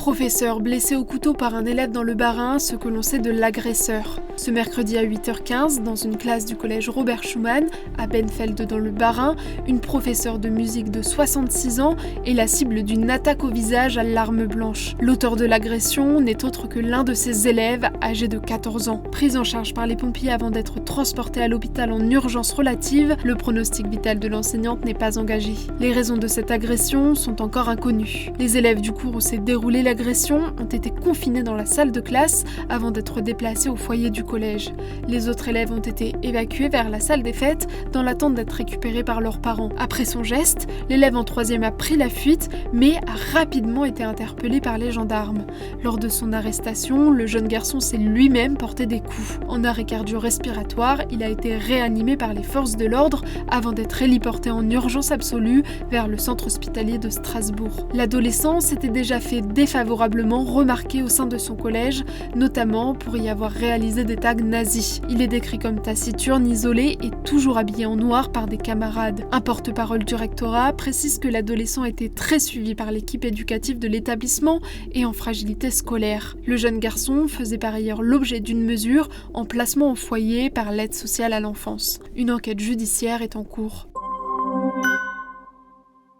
Professeur blessé au couteau par un élève dans le Bas-Rhin, ce que l'on sait de l'agresseur. Ce mercredi à 8h15, dans une classe du collège Robert Schuman, à Benfeld dans le Bas-Rhin, une professeure de musique de 66 ans est la cible d'une attaque au visage à l'arme blanche. L'auteur de l'agression n'est autre que l'un de ses élèves, âgé de 14 ans. Pris en charge par les pompiers avant d'être transporté à l'hôpital en urgence relative, le pronostic vital de l'enseignante n'est pas engagé. Les raisons de cette agression sont encore inconnues. Les élèves du cours où s'est déroulée l'agression ont été confinés dans la salle de classe avant d'être déplacés au foyer du collège. Les autres élèves ont été évacués vers la salle des fêtes dans l'attente d'être récupérés par leurs parents. Après son geste, l'élève en troisième a pris la fuite mais a rapidement été interpellé par les gendarmes. Lors de son arrestation, le jeune garçon s'est lui-même porté des coups. En arrêt cardio-respiratoire, il a été réanimé par les forces de l'ordre avant d'être héliporté en urgence absolue vers le centre hospitalier de Strasbourg. L'adolescent s'était déjà fait défavorablement remarqué au sein de son collège, notamment pour y avoir réalisé des tags nazis. Il est décrit comme taciturne, isolé et toujours habillé en noir par des camarades. Un porte-parole du rectorat précise que l'adolescent était très suivi par l'équipe éducative de l'établissement et en fragilité scolaire. Le jeune garçon faisait par ailleurs l'objet d'une mesure en placement au foyer par l'aide sociale à l'enfance. Une enquête judiciaire est en cours.